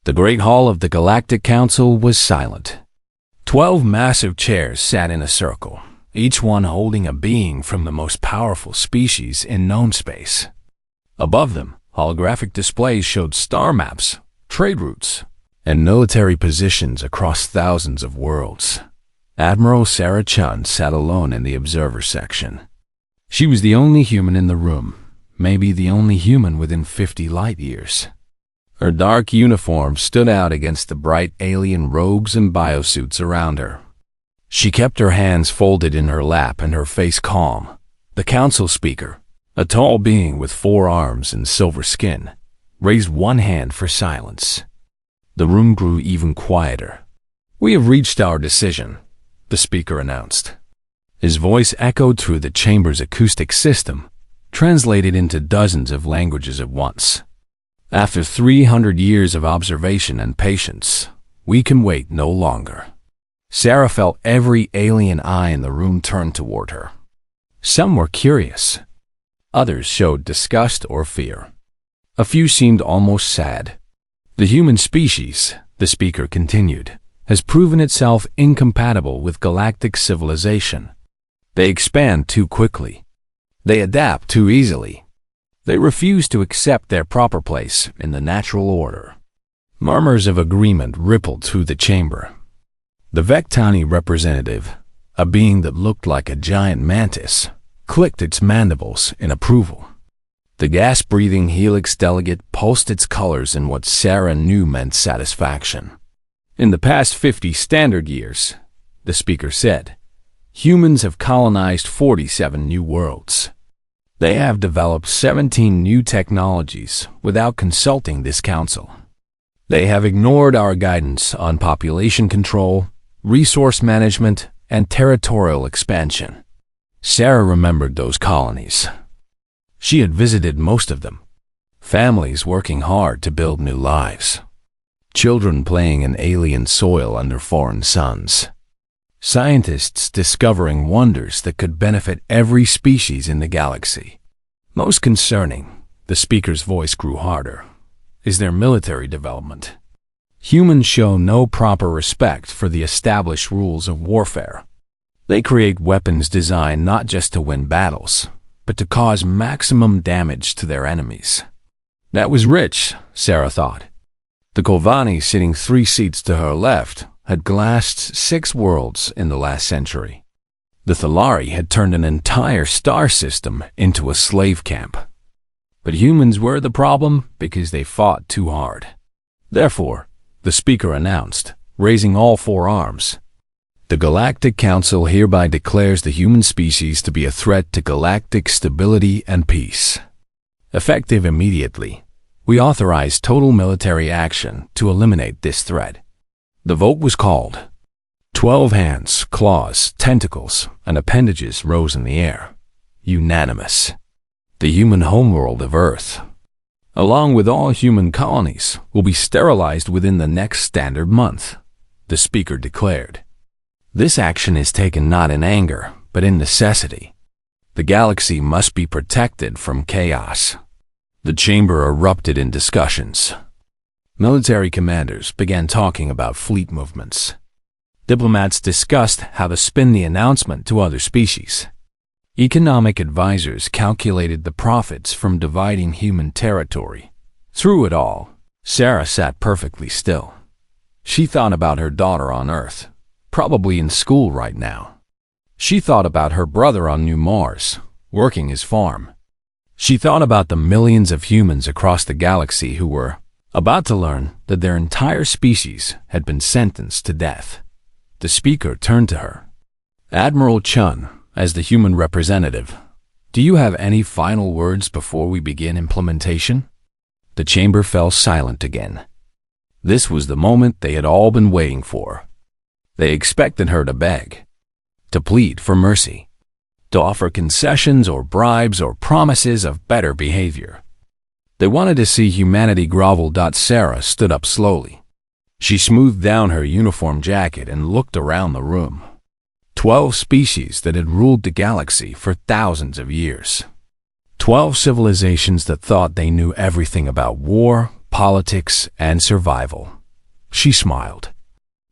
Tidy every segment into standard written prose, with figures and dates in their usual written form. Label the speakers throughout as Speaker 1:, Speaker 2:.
Speaker 1: The great hall of the Galactic Council was silent. 12 massive chairs sat in a circle, each one holding a being from the most powerful species in known space. Above them, holographic displays showed star maps, trade routes, and military positions across thousands of worlds. Admiral Sarah Chun sat alone in the observer section. She was the only human in the room, maybe the only human within 50 light years. Her dark uniform stood out against the bright alien robes and biosuits around her. She kept her hands folded in her lap and her face calm. The council speaker, a tall being with 4 arms and silver skin, raised one hand for silence. The room grew even quieter. "We have reached our decision," the speaker announced. His voice echoed through the chamber's acoustic system, translated into dozens of languages at once. "After 300 years of observation and patience, we can wait no longer." Sarah felt every alien eye in the room turn toward her. Some were curious. Others showed disgust or fear. A few seemed almost sad. "The human species," the speaker continued, "has proven itself incompatible with galactic civilization. They expand too quickly. They adapt too easily. They refuse to accept their proper place in the natural order." Murmurs of agreement rippled through the chamber. The Vectani representative, a being that looked like a giant mantis, clicked its mandibles in approval. The gas-breathing Helix delegate pulsed its colors in what Sarah knew meant satisfaction. "In the past 50 standard years," the speaker said, "humans have colonized 47 new worlds. They have developed 17 new technologies without consulting this council. They have ignored our guidance on population control, resource management, and territorial expansion." Sarah remembered those colonies. She had visited most of them. Families working hard to build new lives. Children playing in alien soil under foreign suns. Scientists discovering wonders that could benefit every species in the galaxy. Most concerning, the speaker's voice grew harder, is their military development. Humans show no proper respect for the established rules of warfare. They create weapons designed not just to win battles, but to cause maximum damage to their enemies. That was rich, Sarah thought. The Kovani, sitting 3 seats to her left, had glassed 6 worlds in the last century. The Thalari had turned an entire star system into a slave camp. But humans were the problem because they fought too hard. Therefore, the speaker announced, raising all 4 arms, "The Galactic Council hereby declares the human species to be a threat to galactic stability and peace. Effective immediately, we authorize total military action to eliminate this threat." The vote was called. 12 hands, claws, tentacles, and appendages rose in the air. Unanimous. The human homeworld of Earth, along with all human colonies, will be sterilized within the next standard month, the speaker declared. This action is taken not in anger, but in necessity. The galaxy must be protected from chaos. The chamber erupted in discussions. Military commanders began talking about fleet movements. Diplomats discussed how to spin the announcement to other species. Economic advisors calculated the profits from dividing human territory. Through it all, Sarah sat perfectly still. She thought about her daughter on Earth, probably in school right now. She thought about her brother on New Mars, working his farm. She thought about the millions of humans across the galaxy who were about to learn that their entire species had been sentenced to death. The speaker turned to her. "Admiral Chun, as the human representative, do you have any final words before we begin implementation?" The chamber fell silent again. This was the moment they had all been waiting for. They expected her to beg, to plead for mercy, to offer concessions or bribes or promises of better behavior. They wanted to see humanity grovel. Sarah stood up slowly. She smoothed down her uniform jacket and looked around the room. 12 species that had ruled the galaxy for thousands of years. 12 civilizations that thought they knew everything about war, politics, and survival. She smiled.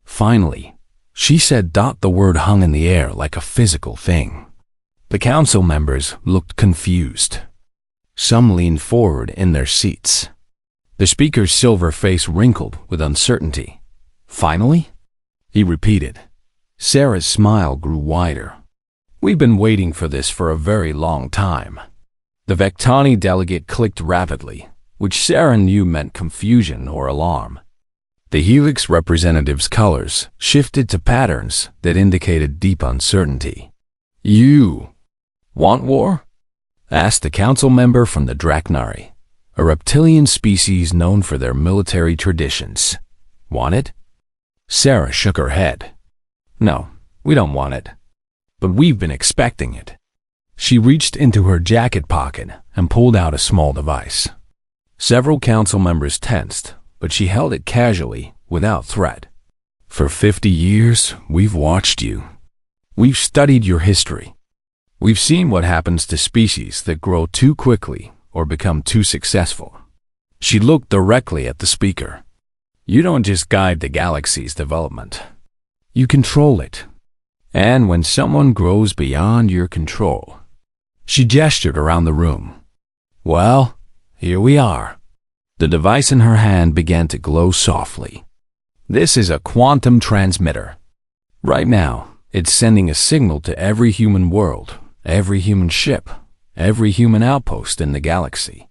Speaker 1: Finally, she said, the word hung in the air like a physical thing. The council members looked confused. Some leaned forward in their seats. The speaker's silver face wrinkled with uncertainty. Finally? He repeated. Sarah's smile grew wider. We've been waiting for this for a very long time. The Vectani delegate clicked rapidly, which Sarah knew meant confusion or alarm. The Helix representative's colors shifted to patterns that indicated deep uncertainty. You want war? Asked a council member from the Drachnari, a reptilian species known for their military traditions. Want it? Sarah shook her head. No, we don't want it. But we've been expecting it. She reached into her jacket pocket and pulled out a small device. Several council members tensed, but she held it casually, without threat. For 50 years, we've watched you. We've studied your history. We've seen what happens to species that grow too quickly or become too successful. She looked directly at the speaker. You don't just guide the galaxy's development. You control it. And when someone grows beyond your control, she gestured around the room. Well, here we are. The device in her hand began to glow softly. This is a quantum transmitter. Right now, it's sending a signal to every human world, every human ship, every human outpost in the galaxy.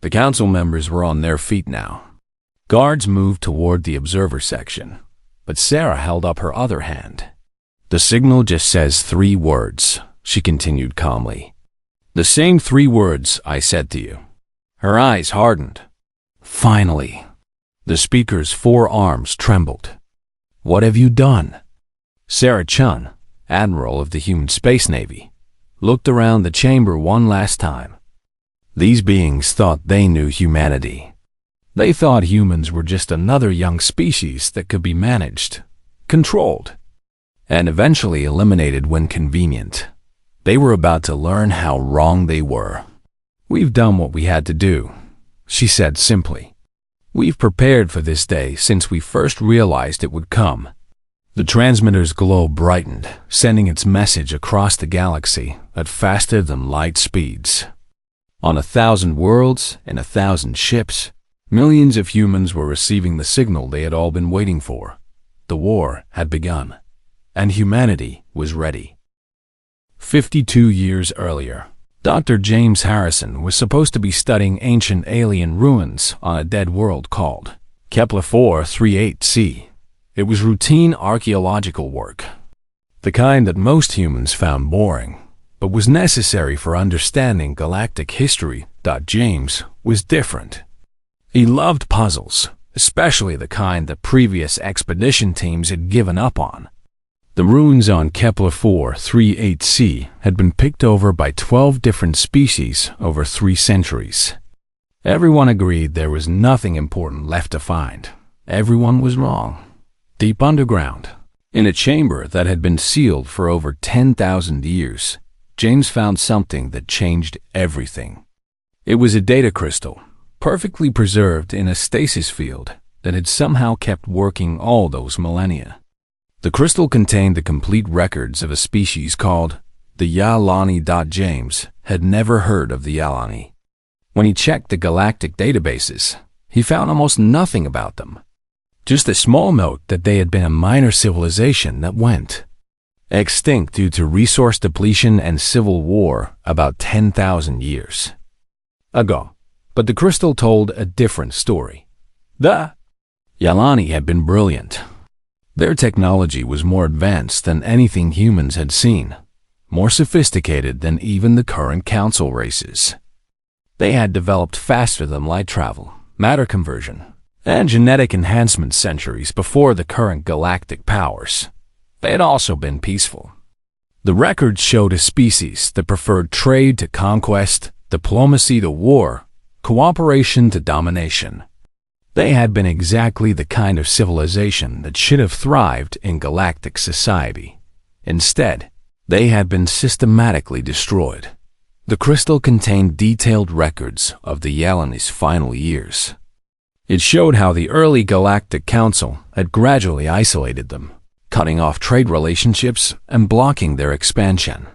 Speaker 1: The council members were on their feet now. Guards moved toward the observer section, but Sarah held up her other hand. The signal just says 3 words, she continued calmly. The same 3 words I said to you. Her eyes hardened. Finally, the speaker's 4 arms trembled. What have you done? Sarah Chun, Admiral of the Human Space Navy, looked around the chamber one last time. These beings thought they knew humanity. They thought humans were just another young species that could be managed, controlled, and eventually eliminated when convenient. They were about to learn how wrong they were. We've done what we had to do, she said simply. We've prepared for this day since we first realized it would come. The transmitter's glow brightened, sending its message across the galaxy at faster than light speeds. On 1,000 worlds and 1,000 ships, millions of humans were receiving the signal they had all been waiting for. The war had begun, and humanity was ready. 52 years earlier, Dr. James Harrison was supposed to be studying ancient alien ruins on a dead world called Kepler 438c. It was routine archaeological work, the kind that most humans found boring, but was necessary for understanding galactic history. James was different. He loved puzzles, especially the kind that previous expedition teams had given up on. The ruins on Kepler 438c had been picked over by 12 different species over 3 centuries. Everyone agreed there was nothing important left to find. Everyone was wrong. Deep underground, in a chamber that had been sealed for over 10,000 years, James found something that changed everything. It was a data crystal, perfectly preserved in a stasis field that had somehow kept working all those millennia. The crystal contained the complete records of a species called the Yalani. James had never heard of the Yalani. When he checked the galactic databases, he found almost nothing about them. Just a small note that they had been a minor civilization that went extinct due to resource depletion and civil war about 10,000 years ago. But the crystal told a different story. The Yalani had been brilliant. Their technology was more advanced than anything humans had seen, more sophisticated than even the current council races. They had developed faster than light travel, matter conversion, and genetic enhancement centuries before the current galactic powers. They had also been peaceful. The records showed a species that preferred trade to conquest, diplomacy to war, cooperation to domination. They had been exactly the kind of civilization that should have thrived in galactic society. Instead, they had been systematically destroyed. The crystal contained detailed records of the Yalani's final years. It showed how the early Galactic Council had gradually isolated them, cutting off trade relationships and blocking their expansion.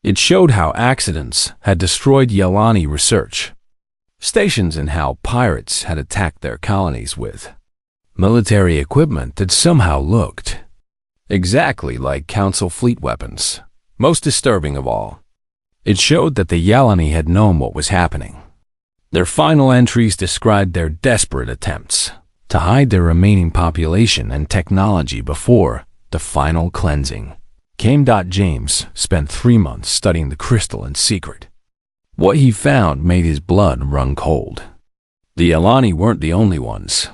Speaker 1: It showed how accidents had destroyed Yelani research stations and how pirates had attacked their colonies with military equipment that somehow looked exactly like Council fleet weapons. Most disturbing of all, it showed that the Yelani had known what was happening. Their final entries described their desperate attempts to hide their remaining population and technology before the final cleansing came. James spent 3 months studying the crystal in secret. What he found made his blood run cold. The Yelani weren't the only ones.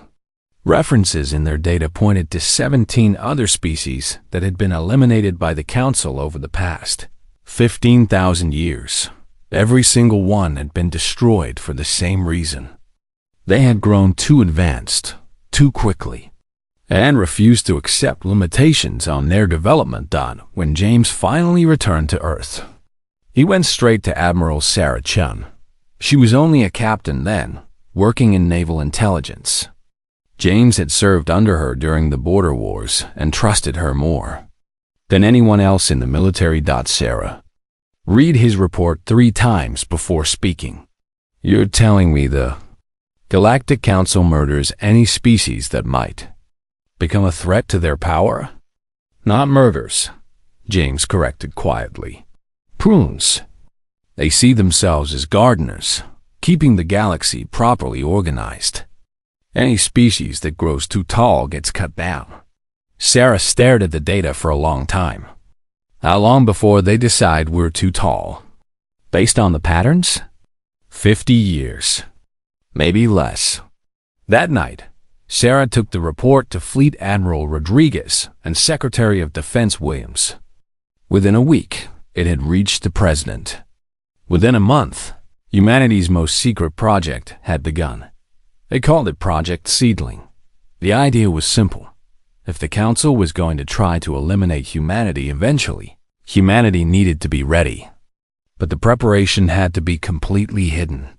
Speaker 1: References in their data pointed to 17 other species that had been eliminated by the Council over the past 15,000 years. Every single one had been destroyed for the same reason. They had grown too advanced, too quickly, and refused to accept limitations on their development. When James finally returned to Earth, he went straight to Admiral Sarah Chun. She was only a captain then, working in naval intelligence. James had served under her during the border wars and trusted her more than anyone else in the military. Sarah, read his report 3 times before speaking. You're telling me the Galactic Council murders any species that might become a threat to their power? Not murders, James corrected quietly. Prunes. They see themselves as gardeners, keeping the galaxy properly organized. Any species that grows too tall gets cut down. Sarah stared at the data for a long time. How long before they decide we're too tall? Based on the patterns? 50 years. Maybe less. That night, Sarah took the report to Fleet Admiral Rodriguez and Secretary of Defense Williams. Within a week, it had reached the President. Within a month, humanity's most secret project had begun. They called it Project Seedling. The idea was simple. If the Council was going to try to eliminate humanity eventually, humanity needed to be ready. But the preparation had to be completely hidden.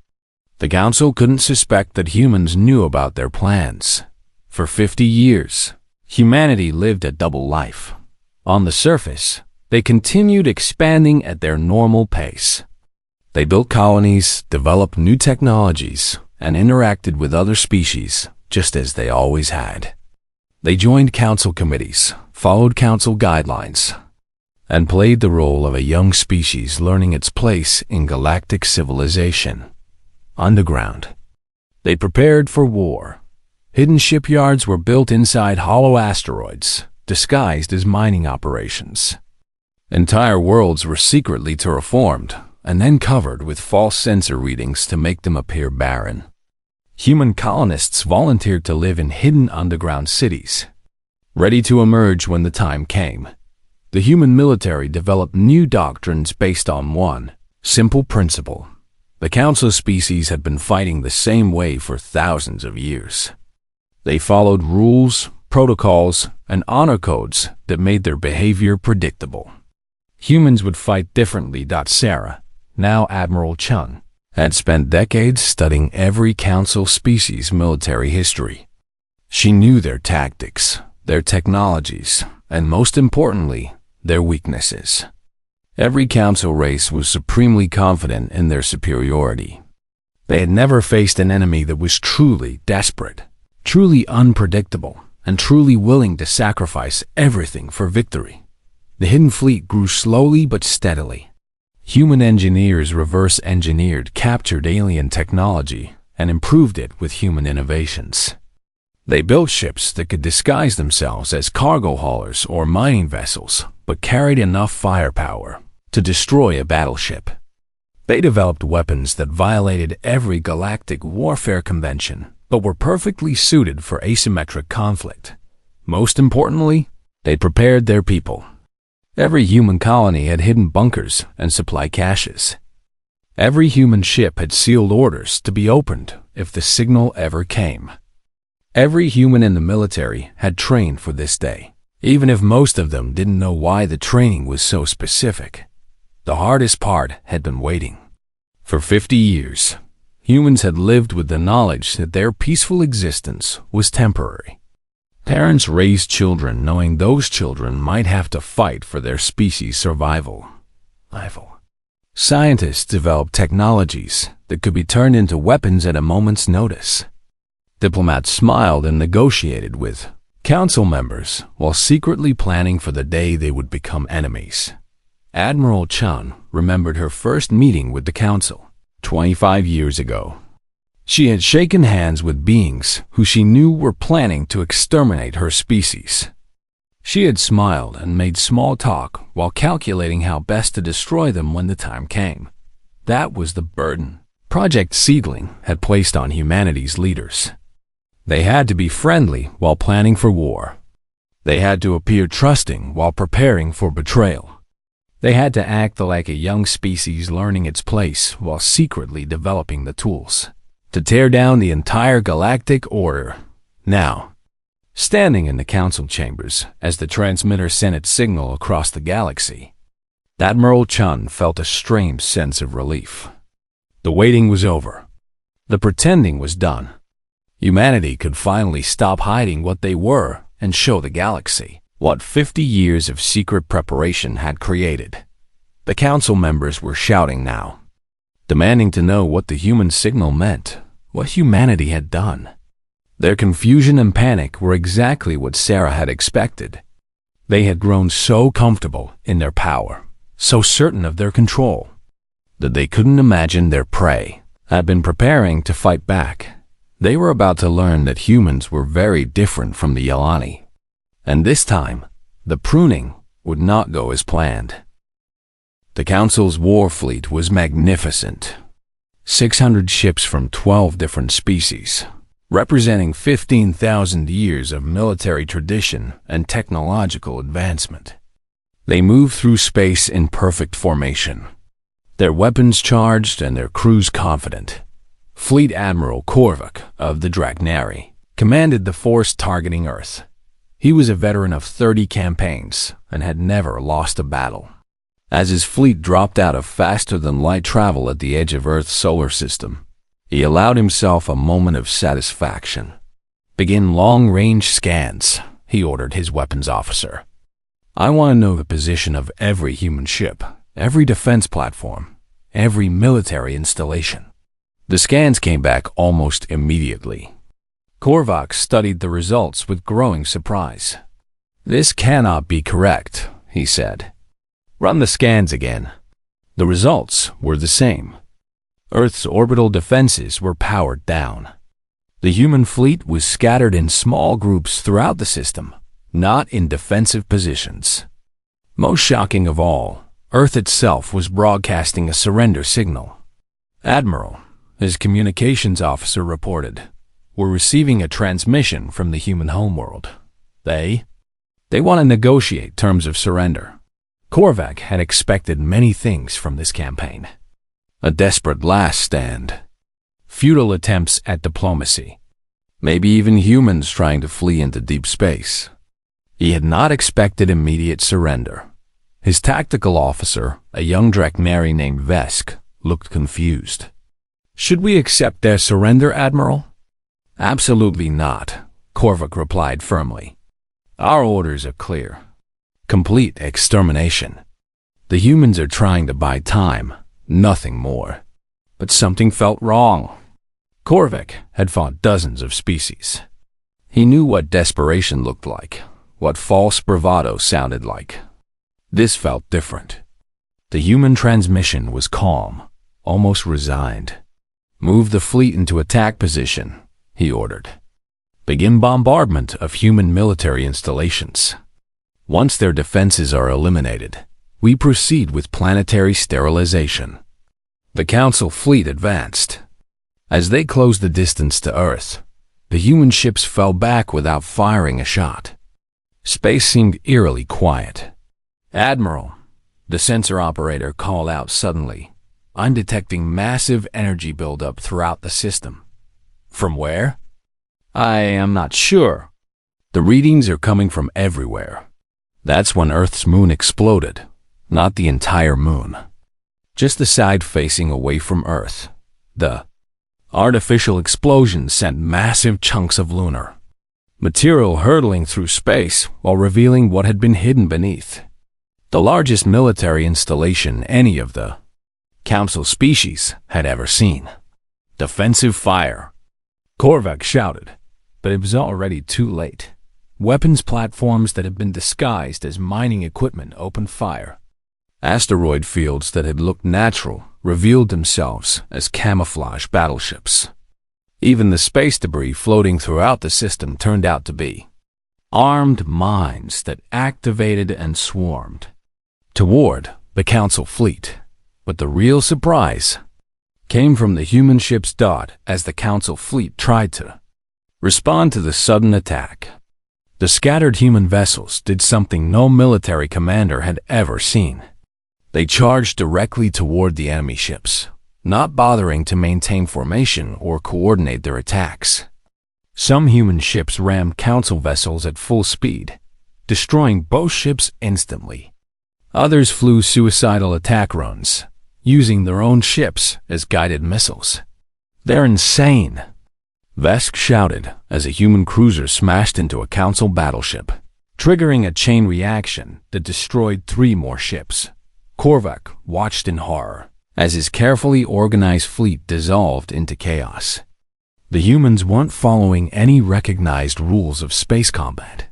Speaker 1: The Council couldn't suspect that humans knew about their plans. For 50 years, humanity lived a double life. On the surface, they continued expanding at their normal pace. They built colonies, developed new technologies, and interacted with other species, just as they always had. They joined council committees, followed council guidelines, and played the role of a young species learning its place in galactic civilization. Underground. They prepared for war. Hidden shipyards were built inside hollow asteroids, disguised as mining operations. Entire worlds were secretly terraformed, and then covered with false sensor readings to make them appear barren. Human colonists volunteered to live in hidden underground cities, ready to emerge when the time came. The human military developed new doctrines based on one simple principle. The Council species had been fighting the same way for thousands of years. They followed rules, protocols, and honor codes that made their behavior predictable. Humans would fight differently. Sarah, now Admiral Chun, had spent decades studying every Council species' military history. She knew their tactics, their technologies, and most importantly, their weaknesses. Every Council race was supremely confident in their superiority. They had never faced an enemy that was truly desperate, truly unpredictable, and truly willing to sacrifice everything for victory. The Hidden Fleet grew slowly but steadily. Human engineers reverse-engineered captured alien technology and improved it with human innovations. They built ships that could disguise themselves as cargo haulers or mining vessels, but carried enough firepower to destroy a battleship. They developed weapons that violated every galactic warfare convention, but were perfectly suited for asymmetric conflict. Most importantly, they prepared their people. Every human colony had hidden bunkers and supply caches. Every human ship had sealed orders to be opened if the signal ever came. Every human in the military had trained for this day, even if most of them didn't know why the training was so specific. The hardest part had been waiting. For 50 years, Humans had lived with the knowledge that their peaceful existence was temporary. Parents raised children knowing those children might have to fight for their species' survival. Scientists developed technologies that could be turned into weapons at a moment's notice. Diplomats smiled and negotiated with council members while secretly planning for the day they would become enemies. Admiral Chun remembered her first meeting with the council 25 years ago. She had shaken hands with beings who she knew were planning to exterminate her species. She had smiled and made small talk while calculating how best to destroy them when the time came. That was the burden Project Seedling had placed on humanity's leaders. They had to be friendly while planning for war. They had to appear trusting while preparing for betrayal. They had to act like a young species learning its place while secretly developing the tools to tear down the entire galactic order. Now, standing in the council chambers as the transmitter sent its signal across the galaxy, Admiral Chun felt a strange sense of relief. The waiting was over. The pretending was done. Humanity could finally stop hiding what they were and show the galaxy what 50 years of secret preparation had created. The council members were shouting now, demanding to know what the human signal meant, what humanity had done. Their confusion and panic were exactly what Sarah had expected. They had grown so comfortable in their power, so certain of their control, that they couldn't imagine their prey had been preparing to fight back. They were about to learn that humans were very different from the Yalani. And this time, the pruning would not go as planned. The Council's war fleet was magnificent. 600 ships from 12 different species, representing 15,000 years of military tradition and technological advancement. They moved through space in perfect formation, their weapons charged and their crews confident. Fleet Admiral Korvac of the Dragnari commanded the force targeting Earth. He was a veteran of 30 campaigns and had never lost a battle. As his fleet dropped out of faster-than-light travel at the edge of Earth's solar system, he allowed himself a moment of satisfaction. "Begin long-range scans," he ordered his weapons officer. "I want to know the position of every human ship, every defense platform, every military installation." The scans came back almost immediately. Korvac studied the results with growing surprise. "This cannot be correct," he said. "Run the scans again." The results were the same. Earth's orbital defenses were powered down. The human fleet was scattered in small groups throughout the system, not in defensive positions. Most shocking of all, Earth itself was broadcasting a surrender signal. "Admiral," his communications officer reported, "we're receiving a transmission from the human homeworld. They want to negotiate terms of surrender." Korvac had expected many things from this campaign. A desperate last stand, futile attempts at diplomacy, maybe even humans trying to flee into deep space. He had not expected immediate surrender. His tactical officer, a young Dragnari named Vesk, looked confused. "Should we accept their surrender, Admiral?" "Absolutely not," Korvac replied firmly. "Our orders are clear. Complete extermination. The humans are trying to buy time, nothing more." But something felt wrong. Korvac had fought dozens of species. He knew what desperation looked like, what false bravado sounded like. This felt different. The human transmission was calm, almost resigned. "Move the fleet into attack position," he ordered. "Begin bombardment of human military installations. Once their defenses are eliminated, we proceed with planetary sterilization." The Council fleet advanced. As they closed the distance to Earth, the human ships fell back without firing a shot. Space seemed eerily quiet. "Admiral," the sensor operator called out suddenly, "I'm detecting massive energy buildup throughout the system." "From where?" "I am not sure. The readings are coming from everywhere." That's when Earth's moon exploded, not the entire moon. Just the side facing away from Earth. The Artificial explosions sent massive chunks of lunar material hurtling through space while revealing what had been hidden beneath. The largest military installation any of the Council species had ever seen. Defensive fire, Korvac shouted, but it was already too late. Weapons platforms that had been disguised as mining equipment opened fire. Asteroid fields that had looked natural revealed themselves as camouflage battleships. Even the space debris floating throughout the system turned out to be armed mines that activated and swarmed toward the Council fleet. But the real surprise came from the human ship's dot as the Council fleet tried to respond to the sudden attack. The scattered human vessels did something no military commander had ever seen. They charged directly toward the enemy ships, not bothering to maintain formation or coordinate their attacks. Some human ships rammed Council vessels at full speed, destroying both ships instantly. Others flew suicidal attack runs, using their own ships as guided missiles. "They're insane," Vesk shouted as a human cruiser smashed into a Council battleship, triggering a chain reaction that destroyed 3 more ships. Korvac watched in horror as his carefully organized fleet dissolved into chaos. The humans weren't following any recognized rules of space combat.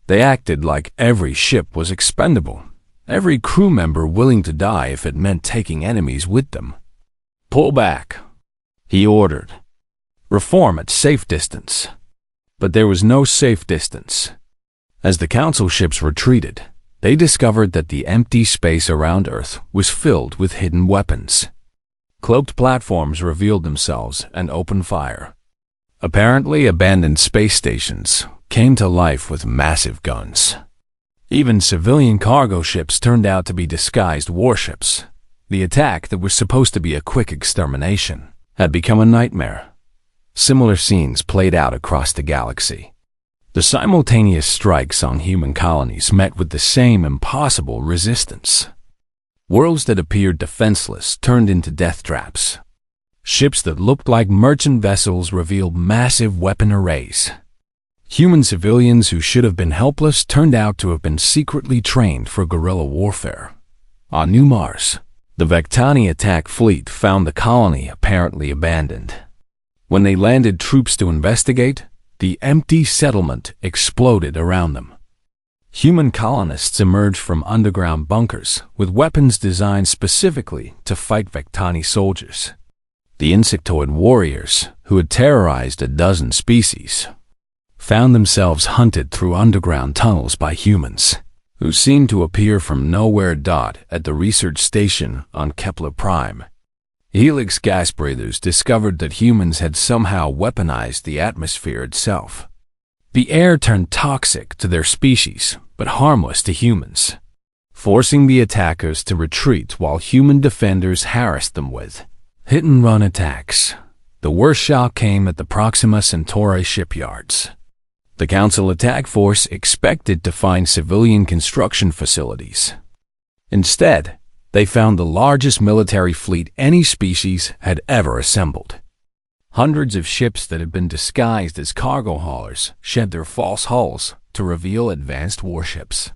Speaker 1: They acted like every ship was expendable, every crew member willing to die if it meant taking enemies with them. "Pull back," he ordered. "Reform at safe distance." But there was no safe distance. As the Council ships retreated, they discovered that the empty space around Earth was filled with hidden weapons. Cloaked platforms revealed themselves and opened fire. Apparently abandoned space stations came to life with massive guns. Even civilian cargo ships turned out to be disguised warships. The attack that was supposed to be a quick extermination had become a nightmare. Similar scenes played out across the galaxy. The simultaneous strikes on human colonies met with the same impossible resistance. Worlds that appeared defenseless turned into death traps. Ships that looked like merchant vessels revealed massive weapon arrays. Human civilians who should have been helpless turned out to have been secretly trained for guerrilla warfare. On New Mars, the Vectani attack fleet found the colony apparently abandoned. When they landed troops to investigate, the empty settlement exploded around them. Human colonists emerged from underground bunkers with weapons designed specifically to fight Vectani soldiers. The insectoid warriors, who had terrorized a dozen species, found themselves hunted through underground tunnels by humans, who seemed to appear from nowhere. At the research station on Kepler Prime, Helix gas breathers discovered that humans had somehow weaponized the atmosphere itself. The air turned toxic to their species, but harmless to humans, forcing the attackers to retreat while human defenders harassed them with hit-and-run attacks. The worst shock came at the Proxima Centauri shipyards. The Council attack force expected to find civilian construction facilities. Instead, they found the largest military fleet any species had ever assembled. Hundreds of ships that had been disguised as cargo haulers shed their false hulls to reveal advanced warships.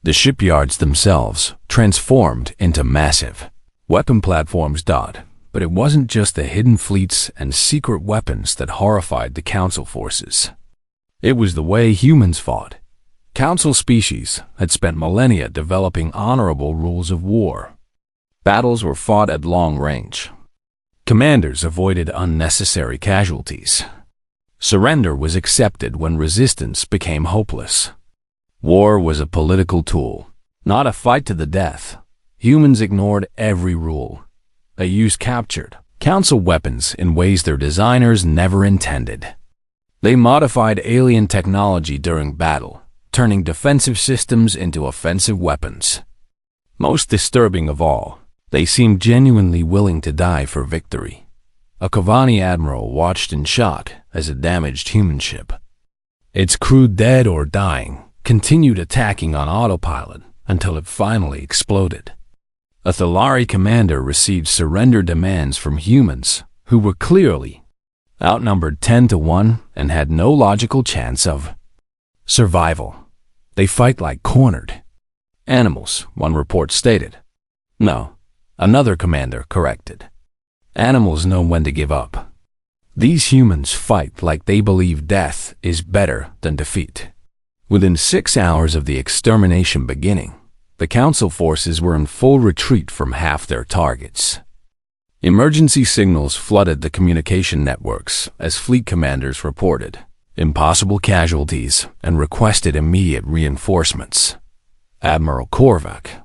Speaker 1: The shipyards themselves transformed into massive weapon platforms. But it wasn't just the hidden fleets and secret weapons that horrified the Council forces. It was the way humans fought. Council species had spent millennia developing honorable rules of war. Battles were fought at long range. Commanders avoided unnecessary casualties. Surrender was accepted when resistance became hopeless. War was a political tool, not a fight to the death. Humans ignored every rule. They used captured Council weapons in ways their designers never intended. They modified alien technology during battle, turning defensive systems into offensive weapons. Most disturbing of all, they seemed genuinely willing to die for victory. A Kavani admiral watched in shock as a damaged human ship, its crew dead or dying, continued attacking on autopilot until it finally exploded. A Thalari commander received surrender demands from humans who were clearly outnumbered 10 to 1 and had no logical chance of survival. They fight like cornered animals, one report stated. No, another commander corrected. Animals know when to give up. These humans fight like they believe death is better than defeat. Within 6 hours of the extermination beginning, the Council forces were in full retreat from half their targets. Emergency signals flooded the communication networks as fleet commanders reported impossible casualties and requested immediate reinforcements. Admiral Korvac,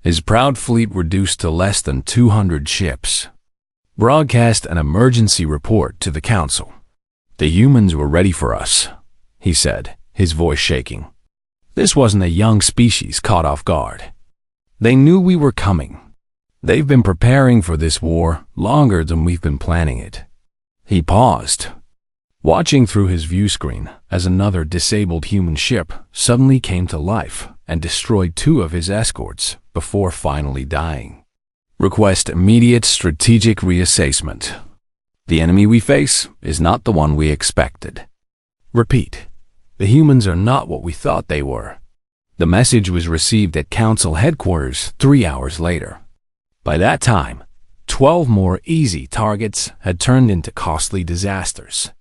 Speaker 1: his proud fleet reduced to less than 200 ships, broadcast an emergency report to the Council. The humans were ready for us, he said, his voice shaking. This wasn't a young species caught off guard. They knew we were coming. They've been preparing for this war longer than we've been planning it. He paused, watching through his view screen as another disabled human ship suddenly came to life and destroyed 2 of his escorts before finally dying. Request immediate strategic reassessment. The enemy we face is not the one we expected. Repeat. The humans are not what we thought they were. The message was received at Council headquarters 3 hours later. By that time, 12 more easy targets had turned into costly disasters.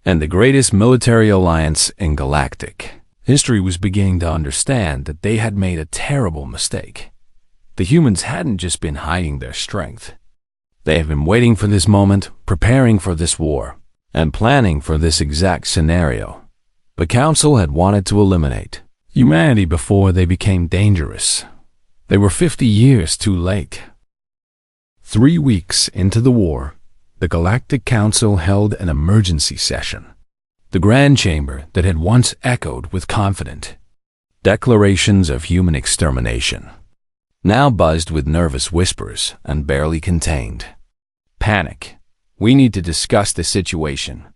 Speaker 1: And the greatest military alliance in galactic history was beginning to understand that they had made a terrible mistake. The humans hadn't just been hiding their strength. They have been waiting for this moment, preparing for this war, and planning for this exact scenario. The Council had wanted to eliminate humanity before they became dangerous. They were 50 years too late. 3 weeks into the war, the Galactic Council held an emergency session. The grand chamber that had once echoed with confident declarations of human extermination now buzzed with nervous whispers and barely contained panic. We need to discuss the situation,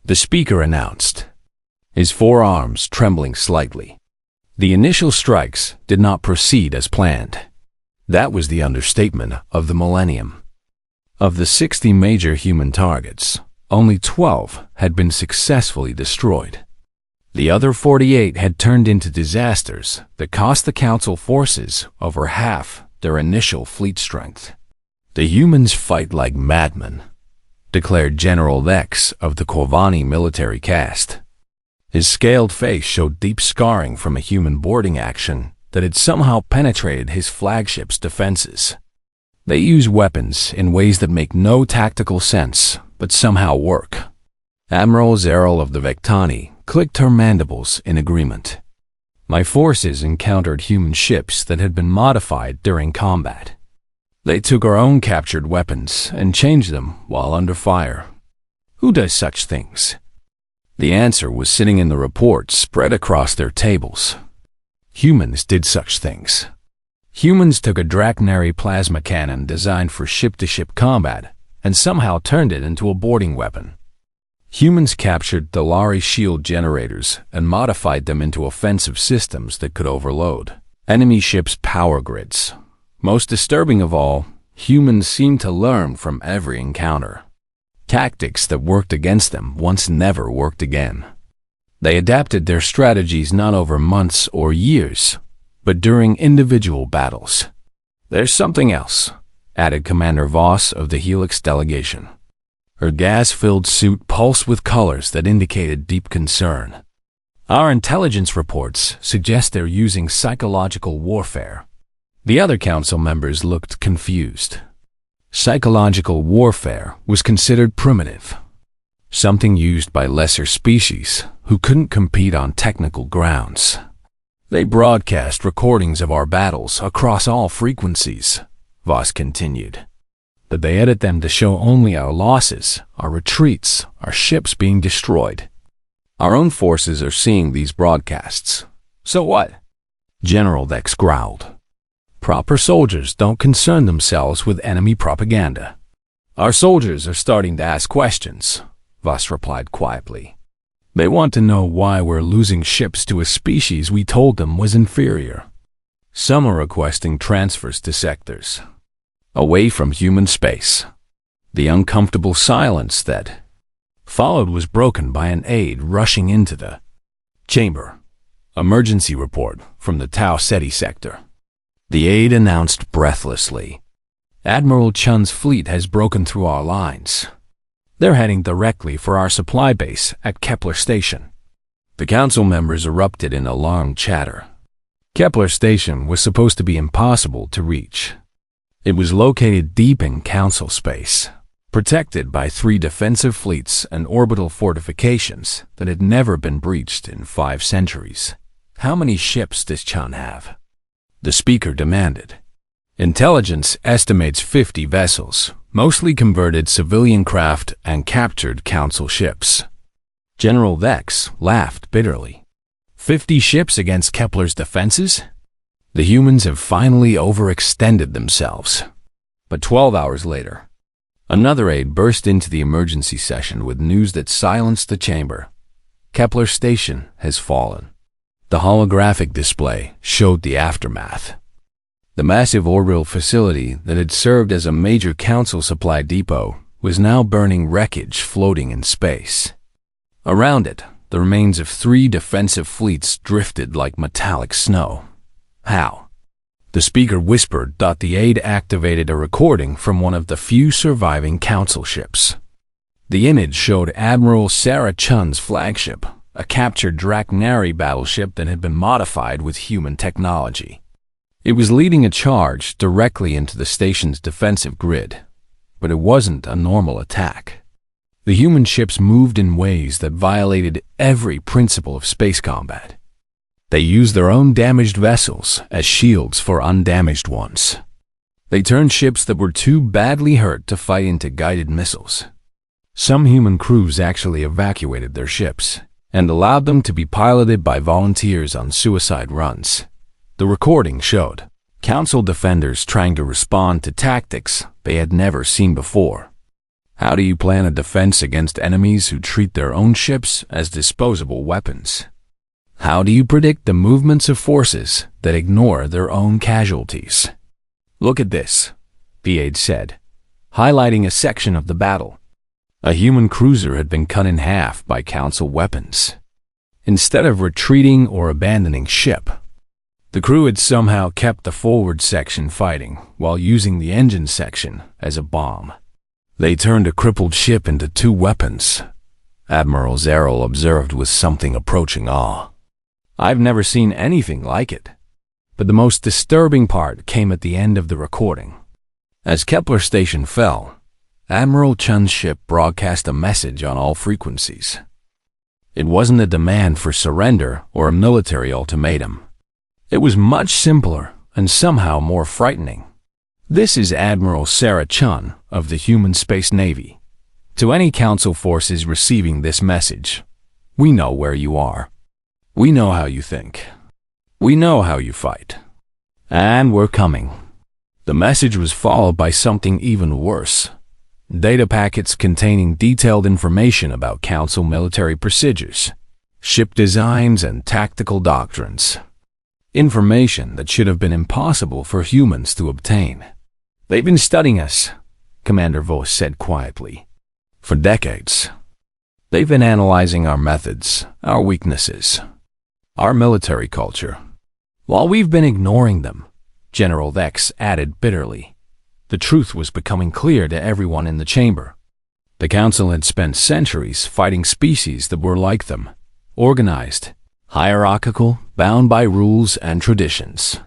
Speaker 1: the speaker announced, his forearms trembling slightly. The initial strikes did not proceed as planned. That was the understatement of the millennium. Of the 60 major human targets, only 12 had been successfully destroyed. The other 48 had turned into disasters that cost the Council forces over half their initial fleet strength. The humans fight like madmen, declared General Lex of the Corvani military caste. His scaled face showed deep scarring from a human boarding action that had somehow penetrated his flagship's defenses. They use weapons in ways that make no tactical sense, but somehow work. Admiral Zeril of the Vectani clicked her mandibles in agreement. My forces encountered human ships that had been modified during combat. They took our own captured weapons and changed them while under fire. Who does such things? The answer was sitting in the reports spread across their tables. Humans did such things. Humans took a Drachnary plasma cannon designed for ship-to-ship combat and somehow turned it into a boarding weapon. Humans captured Thalari shield generators and modified them into offensive systems that could overload enemy ships' power grids. Most disturbing of all, humans seemed to learn from every encounter. Tactics that worked against them once never worked again. They adapted their strategies not over months or years, but during individual battles. There's something else, added Commander Voss of the Helix delegation. Her gas-filled suit pulsed with colors that indicated deep concern. Our intelligence reports suggest they're using psychological warfare. The other council members looked confused. Psychological warfare was considered primitive, something used by lesser species who couldn't compete on technical grounds. They broadcast recordings of our battles across all frequencies, Voss continued. But they edit them to show only our losses, our retreats, our ships being destroyed. Our own forces are seeing these broadcasts. So what? General Dex growled. Proper soldiers don't concern themselves with enemy propaganda. Our soldiers are starting to ask questions, Voss replied quietly. They want to know why we're losing ships to a species we told them was inferior. Some are requesting transfers to sectors away from human space. The uncomfortable silence that followed was broken by an aide rushing into the chamber. Emergency report from the Tau Ceti sector. The aide announced breathlessly. Admiral Chun's fleet has broken through our lines. They're heading directly for our supply base at Kepler Station. The council members erupted in alarmed chatter. Kepler Station was supposed to be impossible to reach. It was located deep in council space, protected by 3 defensive fleets and orbital fortifications that had never been breached in 5 centuries. How many ships does Chun have? The speaker demanded. Intelligence estimates 50 vessels, mostly converted civilian craft and captured council ships. General Vex laughed bitterly. 50 ships against Kepler's defenses? The humans have finally overextended themselves. But 12 hours later, another aide burst into the emergency session with news that silenced the chamber. Kepler Station has fallen. The holographic display showed the aftermath. The massive orbital facility that had served as a major council supply depot was now burning wreckage floating in space. Around it, the remains of 3 defensive fleets drifted like metallic snow. How? The speaker whispered that the aide activated a recording from one of the few surviving council ships. The image showed Admiral Sarah Chun's flagship, a captured Draknari battleship that had been modified with human technology. It was leading a charge directly into the station's defensive grid, but it wasn't a normal attack. The human ships moved in ways that violated every principle of space combat. They used their own damaged vessels as shields for undamaged ones. They turned ships that were too badly hurt to fight into guided missiles. Some human crews actually evacuated their ships and allowed them to be piloted by volunteers on suicide runs. The recording showed council defenders trying to respond to tactics they had never seen before. How do you plan a defense against enemies who treat their own ships as disposable weapons? How do you predict the movements of forces that ignore their own casualties? Look at this, the aide said, highlighting a section of the battle. A human cruiser had been cut in half by council weapons. Instead of retreating or abandoning ship, the crew had somehow kept the forward section fighting while using the engine section as a bomb. They turned a crippled ship into 2 weapons. Admiral Zerrel observed with something approaching awe. I've never seen anything like it. But the most disturbing part came at the end of the recording. As Kepler Station fell, Admiral Chun's ship broadcast a message on all frequencies. It wasn't a demand for surrender or a military ultimatum. It was much simpler and somehow more frightening. This is Admiral Sarah Chun of the Human Space Navy. To any council forces receiving this message, we know where you are. We know how you think. We know how you fight. And we're coming. The message was followed by something even worse. Data packets containing detailed information about council military procedures, ship designs, and tactical doctrines. Information that should have been impossible for humans to obtain. They've been studying us, Commander Vos said quietly. For decades. They've been analyzing our methods, our weaknesses, our military culture. While we've been ignoring them, General Vex added bitterly. The truth was becoming clear to everyone in the chamber. The council had spent centuries fighting species that were like them, organized, hierarchical, bound by rules and traditions.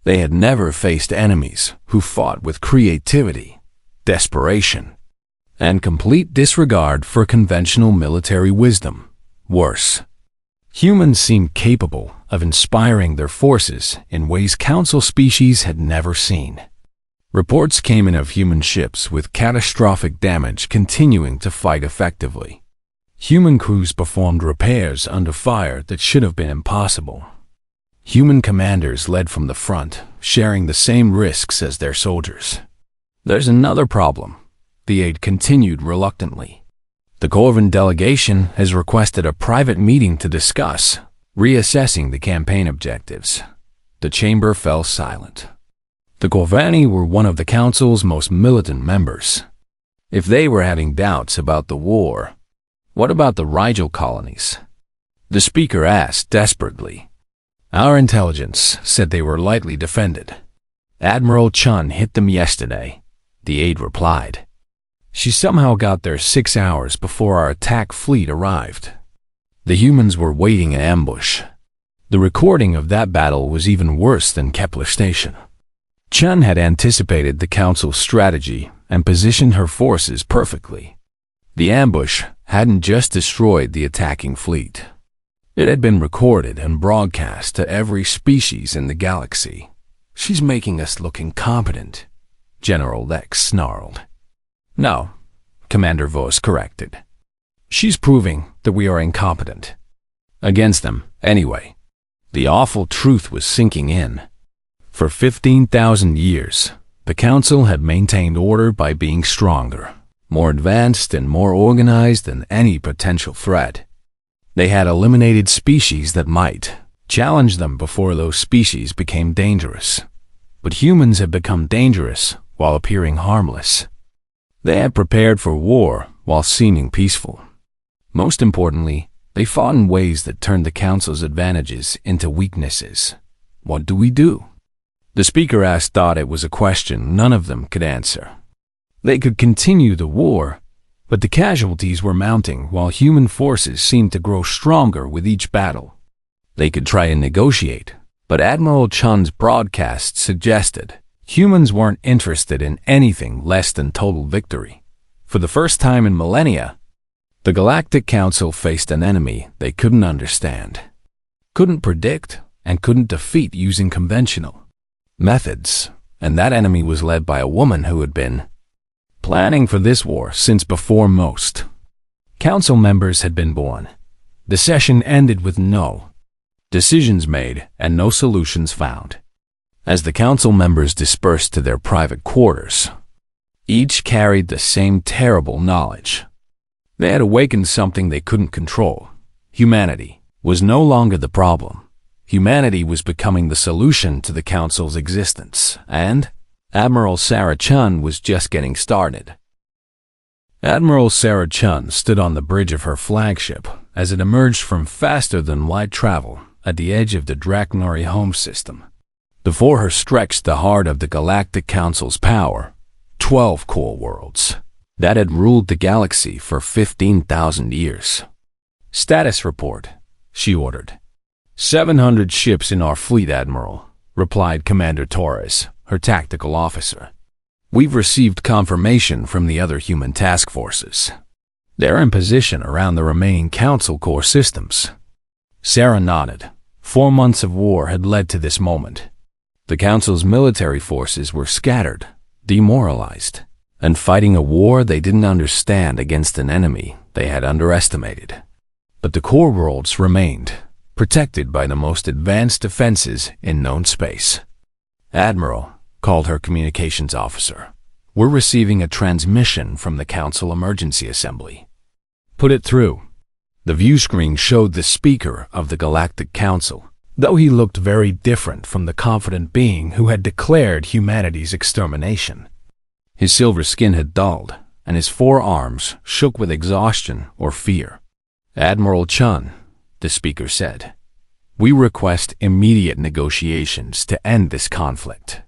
Speaker 1: They had never faced enemies who fought with creativity, desperation, and complete disregard for conventional military wisdom. Worse, humans seemed capable of inspiring their forces in ways council species had never seen. Reports came in of human ships with catastrophic damage continuing to fight effectively. Human crews performed repairs under fire that should have been impossible. Human commanders led from the front, sharing the same risks as their soldiers. There's another problem, the aide continued reluctantly. The Corvan delegation has requested a private meeting to discuss reassessing the campaign objectives. The chamber fell silent. The Corvani were one of the council's most militant members. If they were having doubts about the war, what about the Rigel colonies? The speaker asked desperately. Our intelligence said they were lightly defended. Admiral Chun hit them yesterday, the aide replied. She somehow got there 6 hours before our attack fleet arrived. The humans were waiting in ambush. The recording of that battle was even worse than Kepler Station. Chun had anticipated the Council's strategy and positioned her forces perfectly. The ambush hadn't just destroyed the attacking fleet. It had been recorded and broadcast to every species in the galaxy. She's making us look incompetent, General Lex snarled. No, Commander Vos corrected. She's proving that we are incompetent. Against them, anyway. The awful truth was sinking in. For 15,000 years, the Council had maintained order by being stronger, more advanced and more organized than any potential threat. They had eliminated species that might challenge them before those species became dangerous. But humans had become dangerous while appearing harmless. They had prepared for war while seeming peaceful. Most importantly, they fought in ways that turned the Council's advantages into weaknesses. What do we do? The speaker asked thought it was a question none of them could answer. They could continue the war, but the casualties were mounting while human forces seemed to grow stronger with each battle. They could try and negotiate, but Admiral Chun's broadcast suggested humans weren't interested in anything less than total victory. For the first time in millennia, the Galactic Council faced an enemy they couldn't understand, couldn't predict, and couldn't defeat using conventional methods, and that enemy was led by a woman who had been planning for this war since before most Council members had been born. The session ended with no decisions made and no solutions found. As the Council members dispersed to their private quarters, each carried the same terrible knowledge. They had awakened something they couldn't control. Humanity was no longer the problem. Humanity was becoming the solution to the Council's existence, and Admiral Sarah Chun was just getting started. Admiral Sarah Chun stood on the bridge of her flagship as it emerged from faster-than-light travel at the edge of the Drachnori home system. Before her stretched the heart of the Galactic Council's power, 12 core worlds that had ruled the galaxy for 15,000 years. Status report, she ordered. 700 ships in our fleet, Admiral, replied Commander Torres, her tactical officer. We've received confirmation from the other human task forces. They're in position around the remaining Council core systems. Sarah nodded. 4 months of war had led to this moment. The Council's military forces were scattered, demoralized, and fighting a war they didn't understand against an enemy they had underestimated. But the core worlds remained, protected by the most advanced defenses in known space. Admiral, called her communications officer, we're receiving a transmission from the Council Emergency Assembly. Put it through. The view screen showed the speaker of the Galactic Council, though he looked very different from the confident being who had declared humanity's extermination. His silver skin had dulled, and his forearms shook with exhaustion or fear. Admiral Chun, the speaker said, we request immediate negotiations to end this conflict.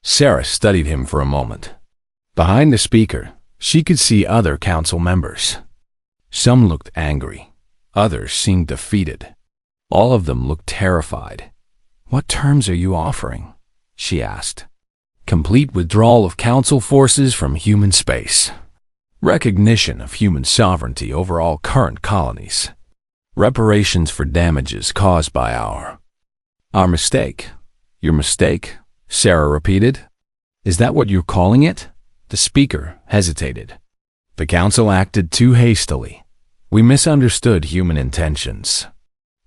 Speaker 1: Sarah studied him for a moment. Behind the speaker, she could see other council members. Some looked angry. Others seemed defeated. All of them looked terrified. What terms are you offering? She asked. Complete withdrawal of council forces from human space. Recognition of human sovereignty over all current colonies. Reparations for damages caused by our mistake. Your mistake? Sarah repeated. Is that what you're calling it? The speaker hesitated. The council acted too hastily. We misunderstood human intentions.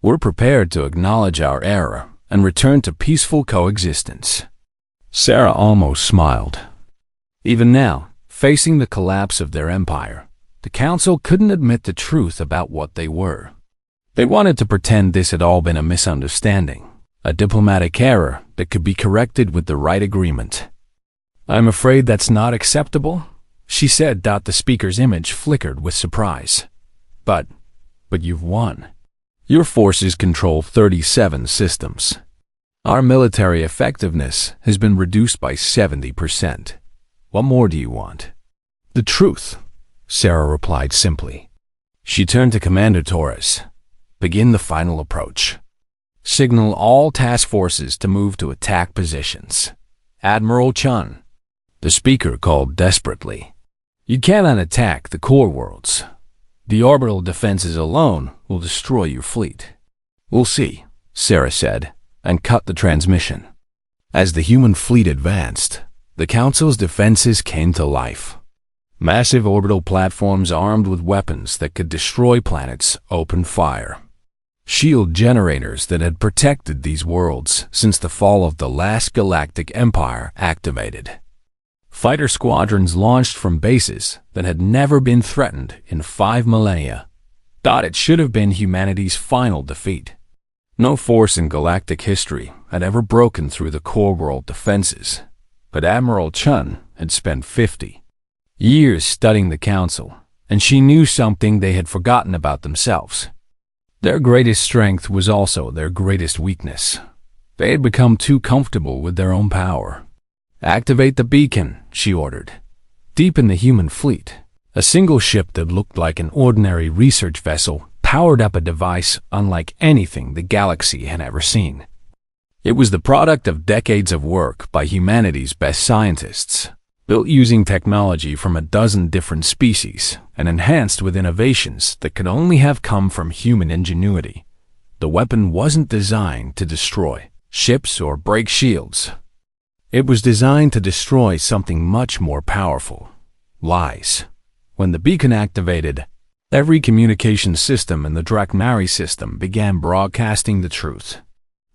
Speaker 1: We're prepared to acknowledge our error and return to peaceful coexistence. Sarah almost smiled. Even now, facing the collapse of their empire, the council couldn't admit the truth about what they were. They wanted to pretend this had all been a misunderstanding, a diplomatic error that could be corrected with the right agreement. I'm afraid that's not acceptable, she said. The speaker's image flickered with surprise. But you've won. Your forces control 37 systems. Our military effectiveness has been reduced by 70%. What more do you want? The truth, Sarah replied simply. She turned to Commander Torres. Begin the final approach. Signal all task forces to move to attack positions. Admiral Chun. The speaker called desperately. You cannot attack the core worlds. The orbital defenses alone will destroy your fleet. We'll see, Sarah said, and cut the transmission. As the human fleet advanced, the Council's defenses came to life. Massive orbital platforms armed with weapons that could destroy planets opened fire. Shield generators that had protected these worlds since the fall of the last galactic empire activated. Fighter squadrons launched from bases that had never been threatened in 5 millennia. It should have been humanity's final defeat. No force in galactic history had ever broken through the core world defenses, but Admiral Chun had spent 50 years studying the Council, and she knew something they had forgotten about themselves. Their greatest strength was also their greatest weakness. They had become too comfortable with their own power. Activate the beacon, she ordered. Deep in the human fleet, a single ship that looked like an ordinary research vessel powered up a device unlike anything the galaxy had ever seen. It was the product of decades of work by humanity's best scientists, built using technology from a dozen different species and enhanced with innovations that could only have come from human ingenuity. The weapon wasn't designed to destroy ships or break shields. It was designed to destroy something much more powerful: lies. When the beacon activated, every communication system in the Drakmari system began broadcasting the truth.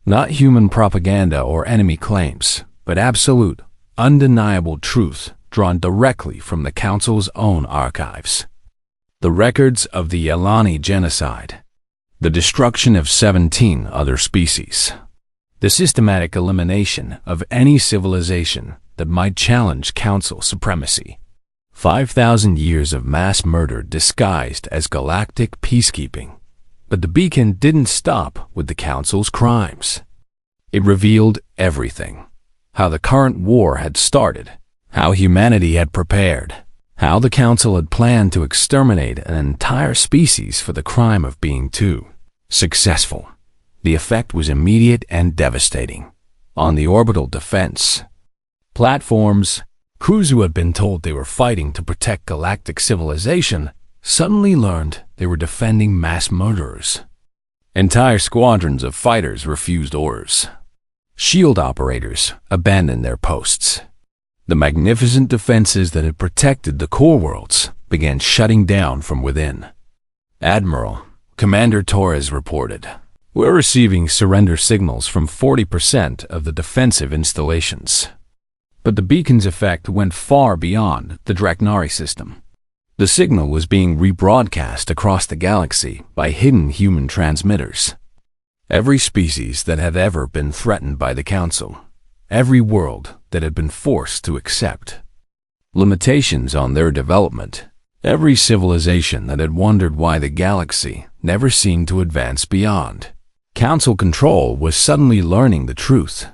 Speaker 1: Not human propaganda or enemy claims, but absolute, undeniable truth drawn directly from the Council's own archives. The records of the Yelani genocide, the destruction of 17 other species, the systematic elimination of any civilization that might challenge Council supremacy. 5,000 years of mass murder disguised as galactic peacekeeping. But the beacon didn't stop with the Council's crimes. It revealed everything. How the current war had started, how humanity had prepared, how the Council had planned to exterminate an entire species for the crime of being too successful. The effect was immediate and devastating. On the orbital defense platforms, crews who had been told they were fighting to protect galactic civilization suddenly learned they were defending mass murderers. Entire squadrons of fighters refused orders. Shield operators abandoned their posts. The magnificent defenses that had protected the core worlds began shutting down from within. Admiral, Commander Torres reported, "We're receiving surrender signals from 40% of the defensive installations." But the beacon's effect went far beyond the Draknari system. The signal was being rebroadcast across the galaxy by hidden human transmitters. Every species that had ever been threatened by the Council, every world that had been forced to accept limitations on their development, every civilization that had wondered why the galaxy never seemed to advance beyond Council control was suddenly learning the truth.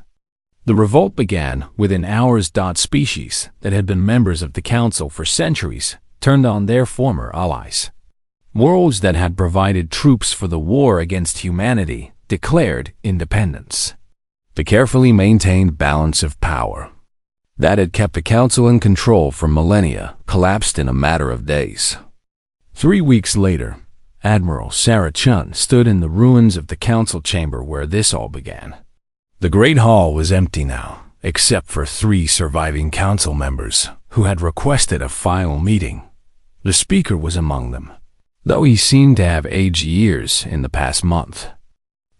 Speaker 1: The revolt began within hours. Species that had been members of the Council for centuries turned on their former allies. Worlds that had provided troops for the war against humanity declared independence. The carefully maintained balance of power that had kept the Council in control for millennia collapsed in a matter of days. 3 weeks later, Admiral Sarah Chun stood in the ruins of the Council chamber where this all began. The Great Hall was empty now, except for 3 surviving Council members who had requested a final meeting. The speaker was among them, though he seemed to have aged years in the past month.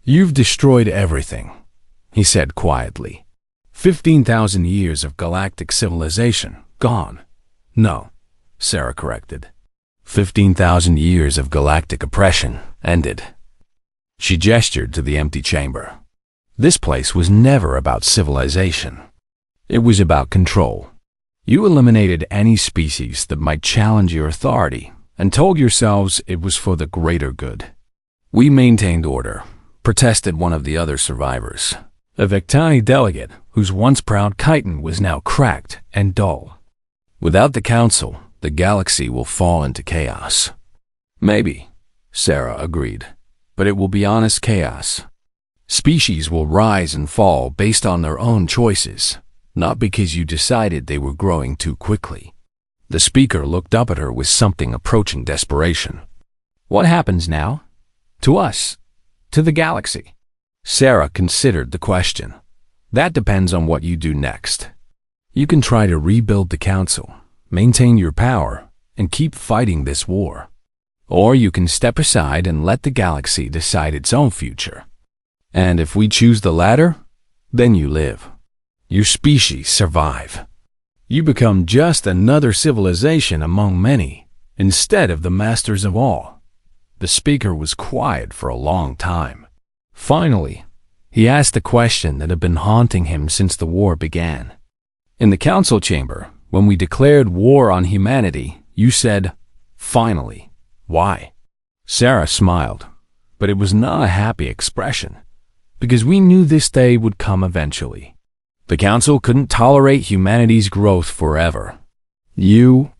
Speaker 1: "You've destroyed everything," he said quietly. 15,000 years of galactic civilization, gone. No, Sarah corrected. 15,000 years of galactic oppression, ended. She gestured to the empty chamber. This place was never about civilization. It was about control. You eliminated any species that might challenge your authority and told yourselves it was for the greater good. We maintained order, protested one of the other survivors, a Vectani delegate whose once proud chitin was now cracked and dull. Without the council, the galaxy will fall into chaos. Maybe, Sarah agreed, but it will be honest chaos. Species will rise and fall based on their own choices, not because you decided they were growing too quickly. The speaker looked up at her with something approaching desperation. What happens now? To us? To the galaxy? Sarah considered the question. That depends on what you do next. You can try to rebuild the council, maintain your power, and keep fighting this war. Or you can step aside and let the galaxy decide its own future. And if we choose the latter, then you live. Your species survive. You become just another civilization among many, instead of the masters of all. The speaker was quiet for a long time. Finally, he asked the question that had been haunting him since the war began. In the council chamber, when we declared war on humanity, you said, "Finally." Why? Sarah smiled, but it was not a happy expression, because we knew this day would come eventually. The council couldn't tolerate humanity's growth forever. You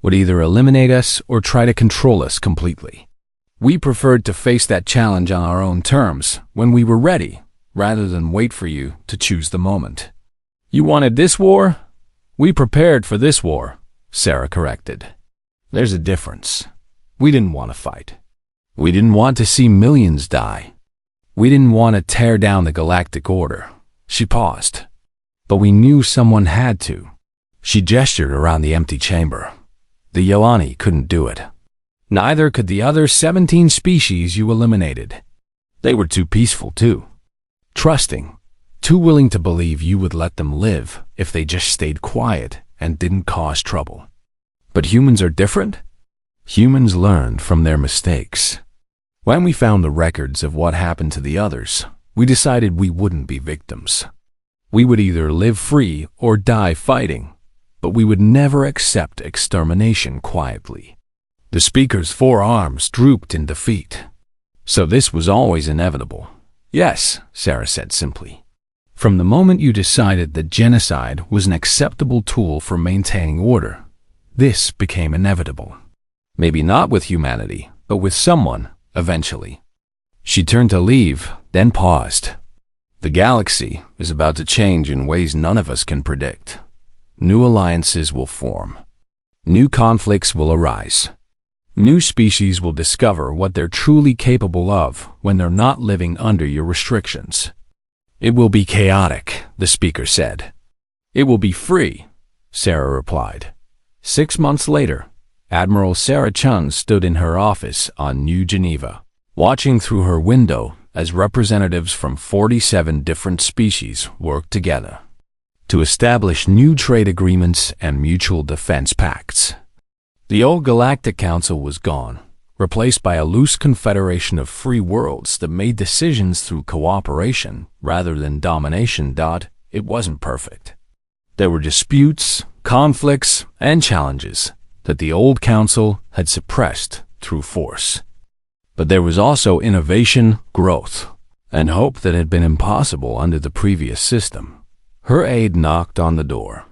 Speaker 1: would either eliminate us or try to control us completely. We preferred to face that challenge on our own terms when we were ready, rather than wait for you to choose the moment. You wanted this war? We prepared for this war, Sarah corrected. There's a difference. We didn't want to fight. We didn't want to see millions die. We didn't want to tear down the galactic order. She paused. But we knew someone had to. She gestured around the empty chamber. The Yolani couldn't do it. Neither could the other 17 species you eliminated. They were too peaceful, too. Trusting. Too willing to believe you would let them live if they just stayed quiet and didn't cause trouble. But humans are different. Humans learned from their mistakes. When we found the records of what happened to the others, we decided we wouldn't be victims. We would either live free or die fighting, but we would never accept extermination quietly. The speaker's forearms drooped in defeat. So this was always inevitable. Yes, Sarah said simply. From the moment you decided that genocide was an acceptable tool for maintaining order, this became inevitable. Maybe not with humanity, but with someone, eventually. She turned to leave, then paused. The galaxy is about to change in ways none of us can predict. New alliances will form. New conflicts will arise. New species will discover what they're truly capable of when they're not living under your restrictions. It will be chaotic, the speaker said. It will be free, Sarah replied. 6 months later, Admiral Sarah Chun stood in her office on New Geneva, watching through her window as representatives from 47 different species worked together to establish new trade agreements and mutual defense pacts. The old Galactic Council was gone, replaced by a loose confederation of free worlds that made decisions through cooperation rather than domination. It wasn't perfect. There were disputes, conflicts, and challenges that the old council had suppressed through force. But there was also innovation, growth, and hope that had been impossible under the previous system. Her aide knocked on the door.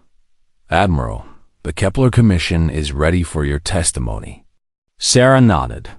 Speaker 1: "Admiral, the Kepler Commission is ready for your testimony." Sarah nodded,